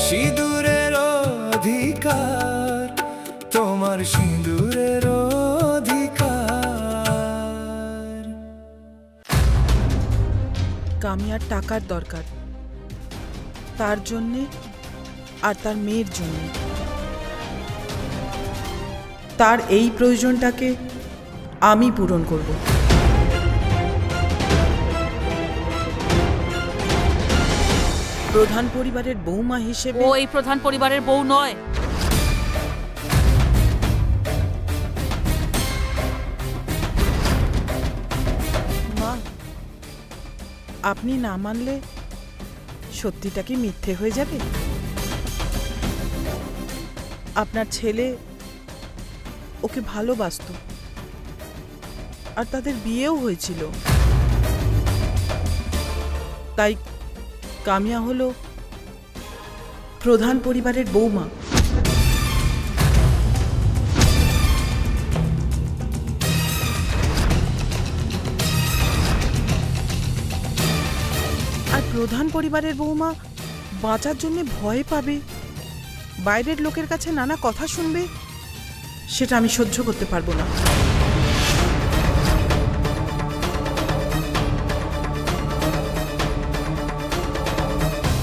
সিঁদুরের অধিকার, তোমার সিঁদুরের অধিকার। কামিয়ার টাকার দরকার, তার জন্যে আর তার মেয়ের জন্যে। তার এই প্রয়োজনটাকে আমি পূরণ করব। প্রধান পরিবারের বৌমা হিসেবে ও এই প্রধান পরিবারের বউ নয়। মা, আপনি না মানলে সত্যিটা কি মিথ্যে হয়ে যাবে? আপনার ছেলে ওকে ভালোবাসতো, আর তাদের বিয়েও হয়েছিল। তাই কামিয়া হলো প্রধান পরিবারের বৌমা। আর প্রধান পরিবারের বৌমা বাঁচার জন্য ভয় পাবে, বাইরের লোকের কাছে নানা কথা শুনবে, সেটা আমি সহ্য করতে পারবো না।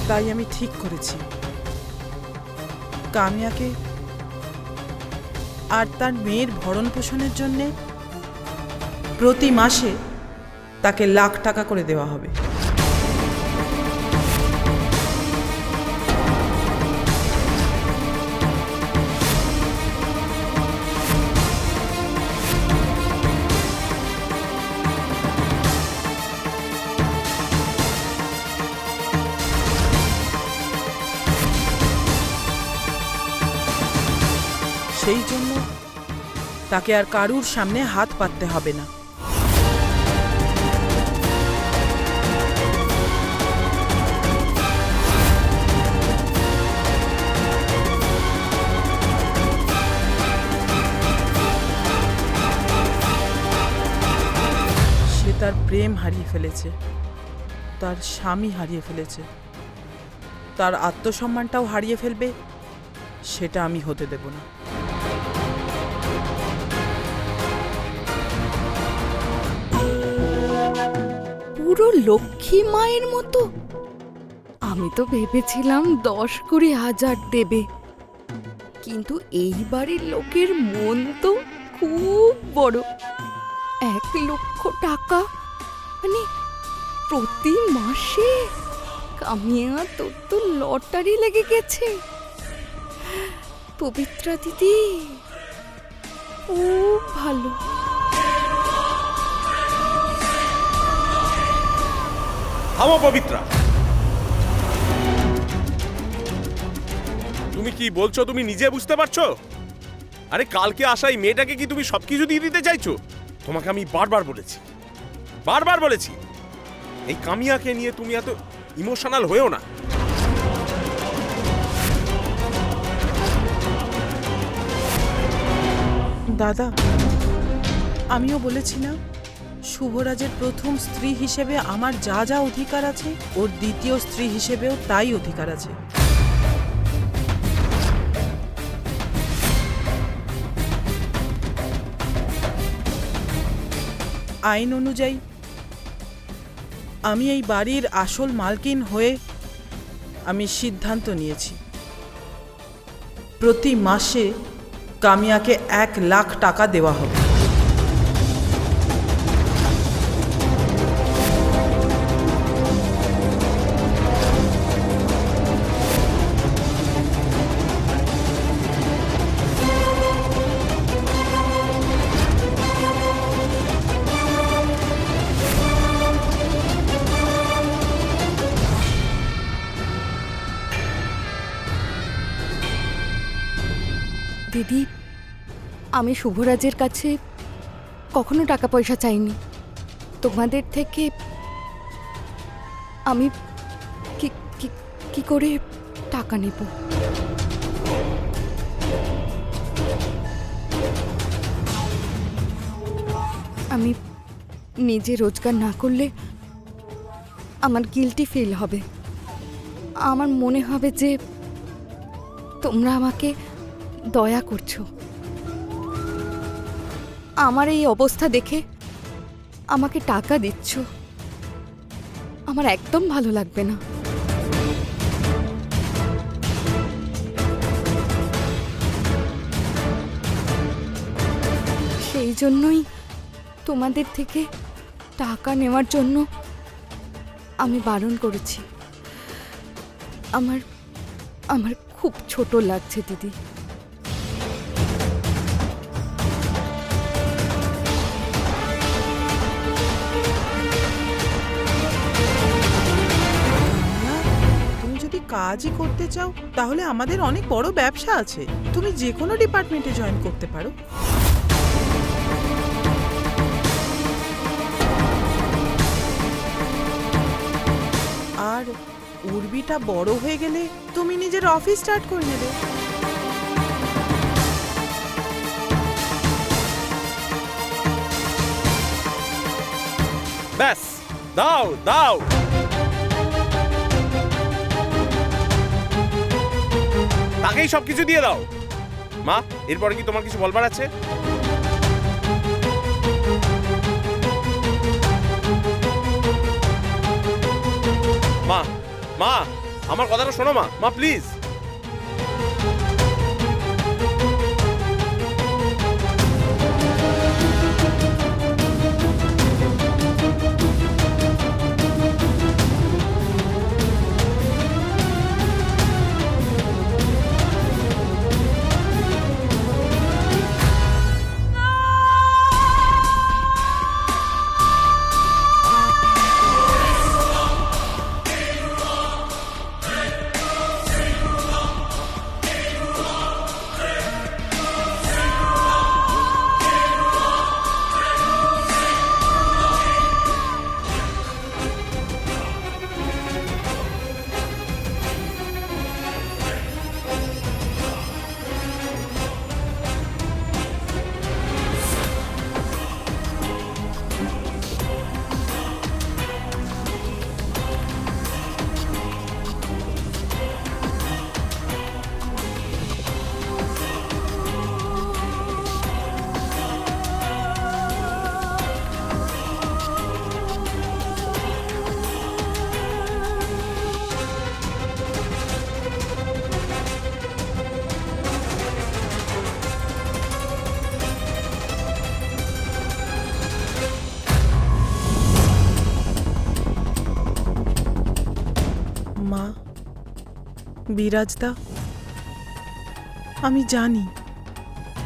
তাই আমি ঠিক করেছি কামিয়াকে আর তার মেয়ের ভরণ পোষণের জন্যে প্রতি মাসে তাকে লাখ টাকা করে দেওয়া হবে। সেই জন্য তাকে আর কারুর সামনে হাত পাততে হবে না। সে তার প্রেম হারিয়ে ফেলেছে, তার স্বামী হারিয়ে ফেলেছে, তার আত্মসম্মানটাও হারিয়ে ফেলবে, সেটা আমি হতে দেব না। পুরো লক্ষ্মী মায়ের মতো। আমি তো ভেবেছিলাম 10-20 হাজার দেবে, কিন্তু এই বাড়ির লোকের মন তো খুব বড়। 1 লক্ষ টাকা মানে প্রতি মাসে। কামিয়া, তোর তো লটারি লেগে গেছে। পবিত্রা দিদি খুব ভালো। থামো পবিত্রা, তুমি কি বলছো তুমি নিজে বুঝতে পারছো? আরে কালকে আসা এই মেয়েটাকে কি তুমি সবকিছু দিয়ে দিতে চাইছো? তোমাকে আমি বারবার বলেছি এই কামিয়াকে নিয়ে তুমি এত ইমোশনাল হয়েও না। দাদা, আমিও বলেছি না, শুভরাজের প্রথম স্ত্রী হিসেবে আমার যা যা অধিকার আছে, ওর দ্বিতীয় স্ত্রী হিসেবেও তাই অধিকার আছে। আইন অনুযায়ী আমি এই বাড়ির আসল মালকিন হয়ে আমি সিদ্ধান্ত নিয়েছি, প্রতি মাসে কামিয়াকে 1 লাখ টাকা দেওয়া হবে। দিদি, আমি শুভরাজের কাছে কখনো টাকা পয়সা চাইনি। তোমাদের থেকে আমি কি করে টাকা নেব? আমি নিজে রোজগার না করলে আমার গিল্টি ফিল হবে। আমার মনে হবে যে তোমরা আমাকে দয়া করছো। আমার এই অবস্থা দেখে আমাকে টাকা দিচ্ছ, আমার একদম ভালো লাগবে না। সেই জন্যই তোমাদের থেকে টাকা নেওয়ার জন্য আমি বারণ করেছি। আমার আমার খুব ছোট লাগছে দিদি। না, তুমি যদি কাজই করতে চাও তাহলে আমাদের অনেক বড় ব্যবসা আছে, তুমি যে কোনো ডিপার্টমেন্টে জয়েন করতে পারো। আর উর্বিটা বড় হয়ে গেলে তুমি নিজের অফিস স্টার্ট করে নেবে। ব্যাস, দাও দাও। তাকেই সবকিছু দিয়ে দাও। মা, এরপরে কি তোমার কিছু বলবার আছে? মা, মা, আমার কথাটা শোনো মা, মা প্লিজ। মা, বিরাজদা, আমি জানি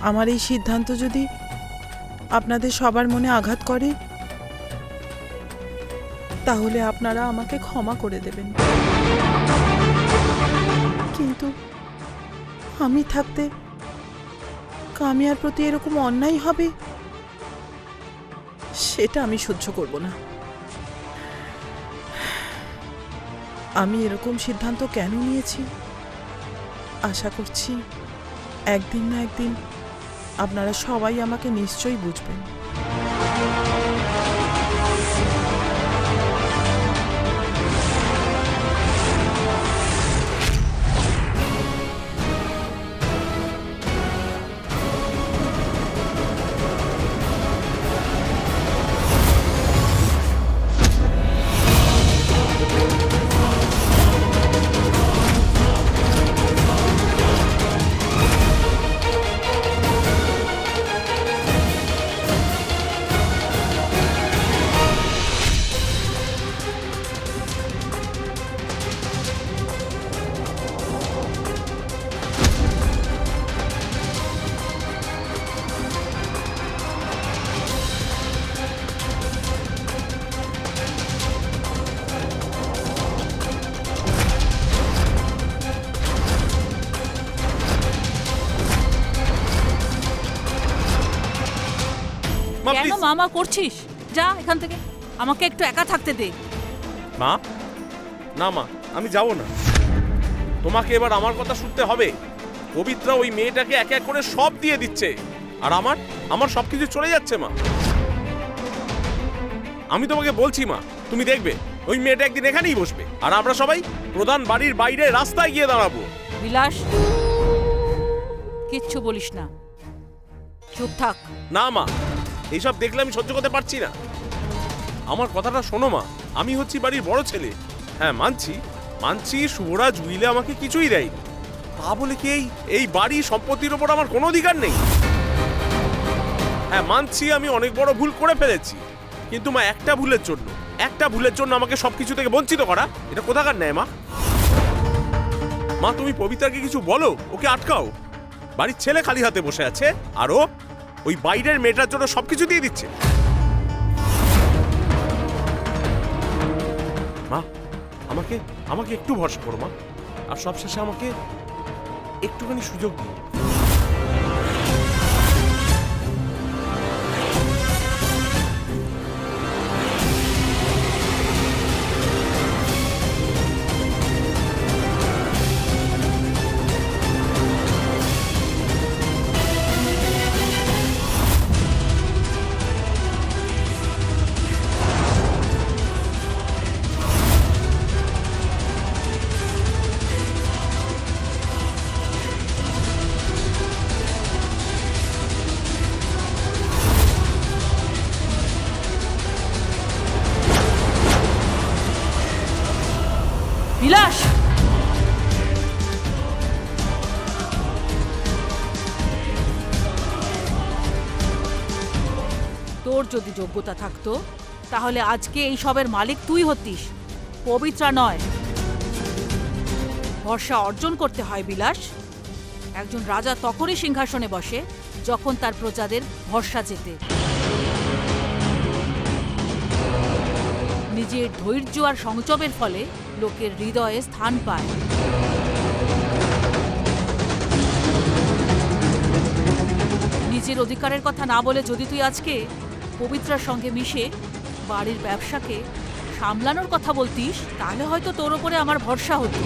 আমার এই সিদ্ধান্ত যদি আপনাদের সবার মনে আঘাত করে তাহলে আপনারা আমাকে ক্ষমা করে দেবেন, কিন্তু আমি থাকতে কামিয়ার প্রতি এরকম অন্যায় হবে সেটা আমি সহ্য করব না। আমি এরকম সিদ্ধান্ত কেন নিয়েছি আশা করছি একদিন না একদিন আপনারা সবাই আমাকে নিশ্চয়ই বুঝবেন। মা কেন প্লিজ। মামা করছিস? যা এখান থেকে, আমাকে একটু একা থাকতে দে। মা, না মা, আমি যাব না। তোমাকে এবার আমার কথা শুনতে হবে। পবিত্রা ওই মেয়েটাকে এক এক করে সব দিয়ে দিচ্ছে, আর আমার সবকিছু চলে যাচ্ছে মা। আমি তোমাকে বলছি মা, তুমি দেখবে ওই মেয়েটা একদিন এখানেই বসবে, আর আমরা সবাই প্রধান বাড়ির বাইরে রাস্তায় গিয়ে দাঁড়াবো। বিলাস, কিচ্ছু বলিস না, চুপ থাক। না মা, এইসব দেখলে আমি সহ্য করতে পারছি না। আমার কথাটা শোনো মা, আমি হচ্ছি বাড়ির বড় ছেলে। হ্যাঁ মানছি মানছি শুভরাজ উইলে আমাকে কিছুই দেয়নি, তা বলে কি এই বাড়ি সম্পত্তির ওপর আমার কোনো অধিকার নেই? হ্যাঁ মানছি আমি অনেক বড় ভুল করে ফেলেছি, কিন্তু মা একটা ভুলের জন্য আমাকে সবকিছু থেকে বঞ্চিত করা, এটা কোথাকার ন্যায় মা? মা তুমি পবিত্রাকে কিছু বলো, ওকে আটকাও। বাড়ির ছেলে খালি হাতে বসে আছে, আর ও ওই বাইরের মেয়েটার জন্য সবকিছু দিয়ে দিচ্ছে। মা আমাকে আমাকে একটু ভরসা করো মা, আর সবশেষে আমাকে একটুখানি সুযোগ দিন। বিলাস, তোর যদি যোগ্যতা থাকতো তাহলে আজকে এই সবের মালিক তুই হতিস, পবিত্রা নয়। ভরসা অর্জন করতে হয় বিলাস। একজন রাজা তখনই সিংহাসনে বসে যখন তার প্রজাদের ভরসা জেতে। নিজের ধৈর্য আর সংযমের ফলে লোকের হৃদয়ে স্থান পায়। নিজের অধিকারের কথা না বলে যদি তুই আজকে পবিত্রার সঙ্গে মিশে বাড়ির ব্যবসাকে সামলানোর কথা বলতিস, তাহলে হয়তো তোর ওপরে আমার ভরসা হতো।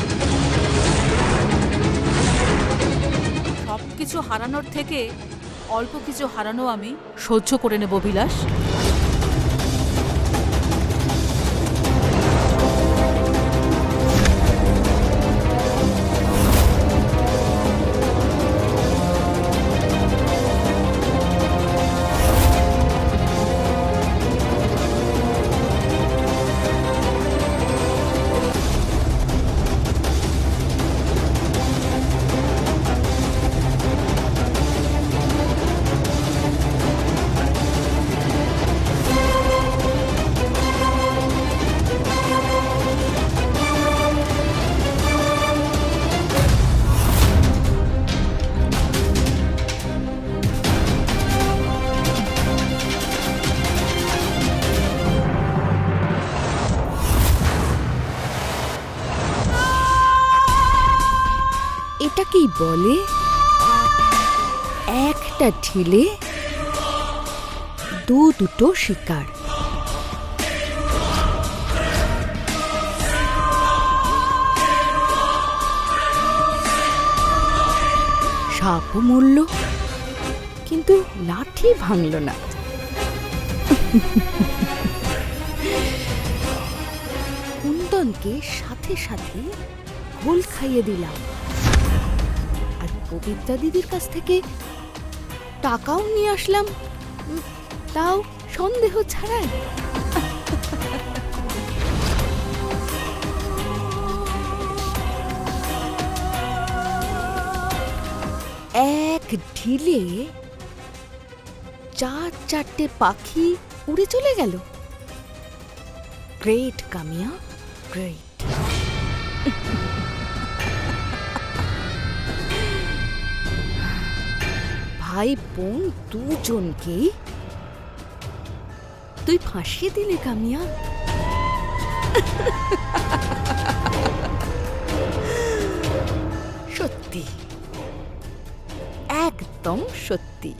সবকিছু হারানোর থেকে অল্প কিছু হারানো আমি সহ্য করে নেব বিলাস। এটাকেই বলে একটা ঢিলে দুটো শিকার। সাপও মরল, কিন্তু লাঠি ভাঙল না। কুন্দনকে সাথে সাথে ঘোল খাইয়ে দিলাম, আর পবিত্রা দিদির কাছ থেকে টাকাও নিয়ে আসলাম, তাও সন্দেহ ছাড়াই। এক ঢিলে 4 পাখি উড়ে চলে গেল। Great Kamiya, great. ভাই বোন দুজনকেই তুই ফাঁসিয়ে দিলে কামিয়া। সত্যি, একদম সত্যি।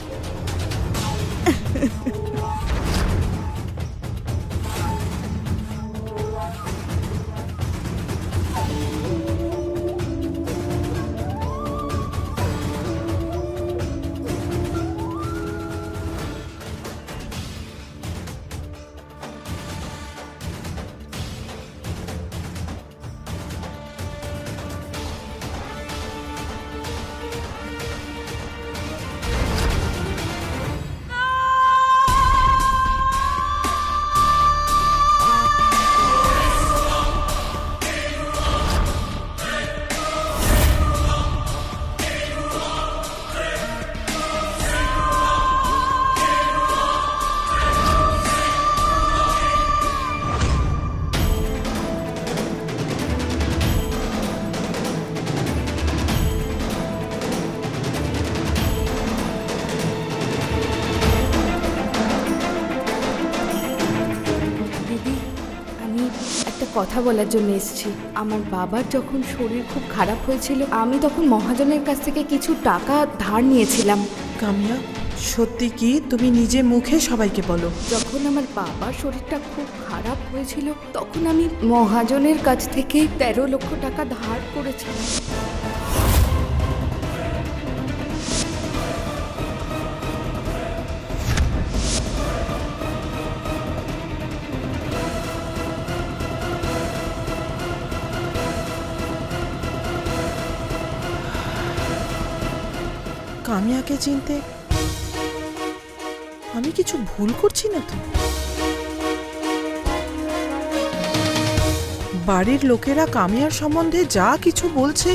কথা বলার জন্য এসেছি। আমার বাবার যখন শরীর খুব খারাপ হয়েছিল, আমি তখন মহাজনের কাছ থেকে কিছু টাকা ধার নিয়েছিলাম। কামিয়া, সত্যি কি তুমি নিজে মুখে সবাইকে বলো? যখন আমার বাবার শরীরটা খুব খারাপ হয়েছিল, তখন আমি মহাজনের কাছ থেকে 13 লক্ষ টাকা ধার করেছিলাম। কামিয়াকে চিনতে আমি কিছু ভুল করছি না তো? বাড়ির লোকেরা কামিয়ার সম্বন্ধে যা কিছু বলছে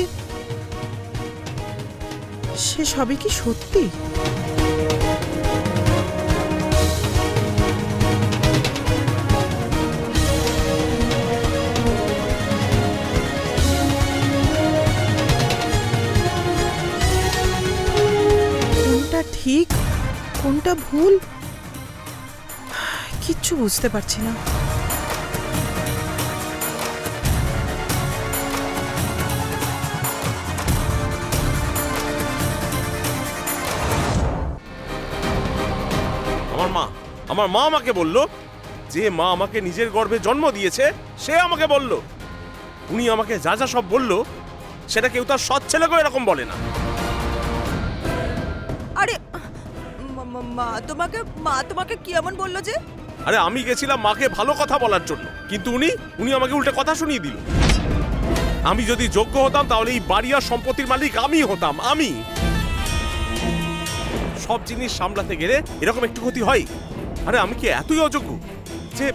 সে সবই কি সত্যি? কোনটা ঠিক কোনটা ভুল কিচ্ছু বুঝতে পারছি না। আমার মা আমাকে বলল, যে মা আমাকে নিজের গর্ভে জন্ম দিয়েছে সে আমাকে বলল, উনি আমাকে যা যা সব বলল সেটা কেউ তার সৎ ছেলেকেও এরকম বলে না। আরে মা তোমাকে কি এমন বললো যে? আরে আমি গেছিলাম মাকে ভালো কথা বলার জন্য, কিন্তু উনি আমাকে উল্টে কথা শুনিয়ে দিল। আমি যদি যোগ্য হতাম তাহলে এই বাড়ি আর সম্পত্তির মালিক আমি হতাম। আমি সব জিনিস সামলাতে গেলে এরকম একটু ক্ষতি হয়? আরে আমি কি এতই অযোগ্য যে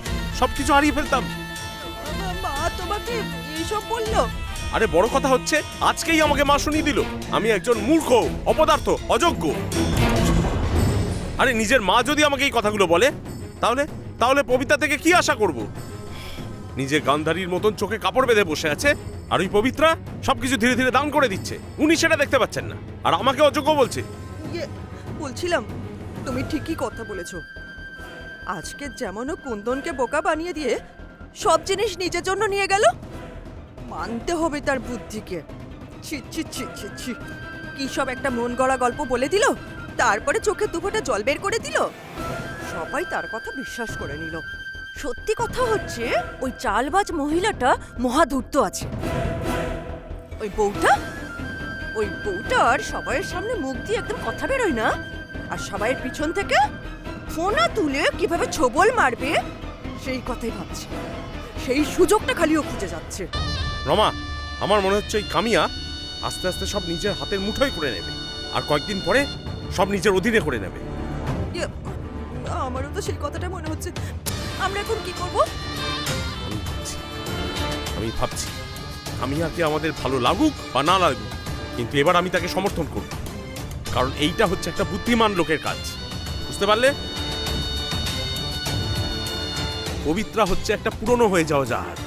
সবকিছু হারিয়ে ফেলতাম? মা তোমাকে এইসব বললো? আরে বড় কথা হচ্ছে আজকেই আমাকে মা শুনিয়ে দিল আমি একজন মূর্খ, অপদার্থ, অযোগ্য। আরে নিজের মা যদি আমাকে এই কথাগুলো বলে তাহলে পবিত্রা থেকে কি আশা করব? নিজে গান্ধারীর মতন চোখে কাপড় বেঁধে বসে আছে, আর ওই পবিত্রা সবকিছু ধীরে ধীরে দান করে দিচ্ছে। উনি সেটা দেখতে পাচ্ছেন না, আর আমাকে অযোগ্য বলছে। বলছিলাম তুমি ঠিকই কথা বলেছো। আজকে যেমনও কুন্দনকে বোকা বানিয়ে দিয়ে সব জিনিস নিজের জন্য নিয়ে গেল, মানতে হবে তার বুদ্ধিকে। ছি ছি ছি ছি ছি, কি সব একটা মন গড়া গল্প বলে দিল, তারপরে চোখে দুফোঁটা জল বের করে দিল। সবাই তার কথা বিশ্বাস করে নিল। সত্যি কথা হচ্ছে ওই চালবাজ মহিলাটা মহাধূর্ত আছে। ওই বউটার সবাইয়ের সামনে মুখ দিয়ে একদম কথা বেরোয় না, আর সবাইয়ের পিছন থেকে ফোনা তুলে কিভাবে ছোবল মারবে সেই কথাই ভাবছে। সেই সুযোগটা খালিও খুঁজে যাচ্ছে। রমা, আমার মনে হচ্ছে ওই কামিয়া আস্তে আস্তে সব নিজের হাতের মুঠোয় করে নেবে, আর কয়েকদিন পরে সব নিজের অধীনে করে নেবে। আমারও তো সেই কথাটা মনে হচ্ছে। আমরা এখন কি করব? আমি ভাবছি কামিয়াকে আমাদের ভালো লাগুক বা না লাগুক, কিন্তু এবার আমি তাকে সমর্থন করব, কারণ এইটা হচ্ছে একটা বুদ্ধিমান লোকের কাজ। বুঝতে পারলে? পবিত্রা হচ্ছে একটা পুরনো হয়ে যাওয়া জাহাজ,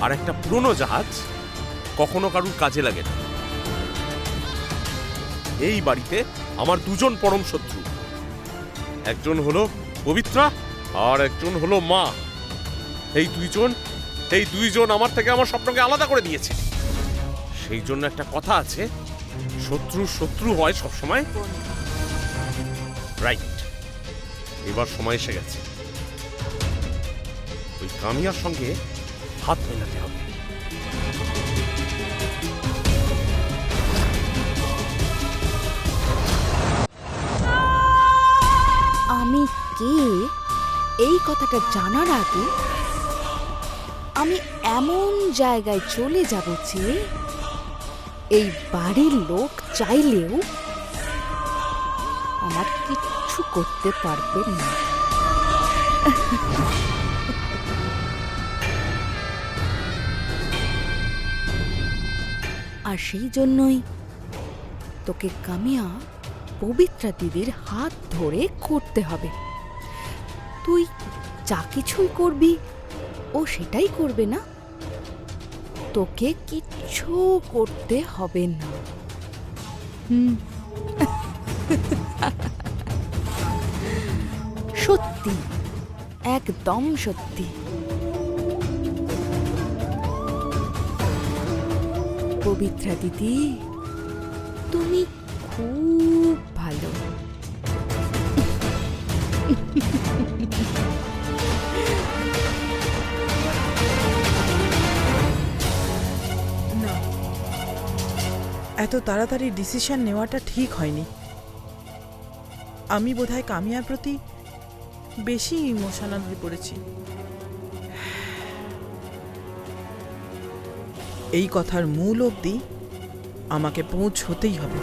আর একটা পুরনো জাহাজ কখনো কারুর কাজে লাগে না। এই বাড়িতে আমার দুজন পরম শত্রু, একজন হলো পবিত্রা আর একজন হলো মা। এই দুইজন আমার থেকে আমার স্বপ্নকে আলাদা করে দিয়েছে। সেই জন্য একটা কথা আছে, শত্রু হয় সবসময়। রাইট, এবার সময় এসে গেছে ওই কামিয়ার সঙ্গে হাত মেলাতে হবে। আমি কে এই কথাটা জানার আগে আমি এমন জায়গায় চলে যাব যে এই বাড়ির লোক চাইলেও আমার কিচ্ছু করতে পারবে না। আর সেই জন্যই তোকে কামিয়া পবিত্রা দিদির হাত ধরে করতে হবে। তুই যা কিছুই করবি ও সেটাই করবে না, তোকে কিচ্ছু করতে হবে না। সত্যি, একদম সত্যি। পবিত্রা দিদি, তুমি খুব ভালো। না, এত তাড়াতাড়ি ডিসিশন নেওয়াটা ঠিক হয়নি। আমি বোধহয় কামিয়ার প্রতি বেশি ইমোশনাল হয়ে পড়েছি। এই কথার মূল অবধি আমাকে পৌঁছতেই হবে।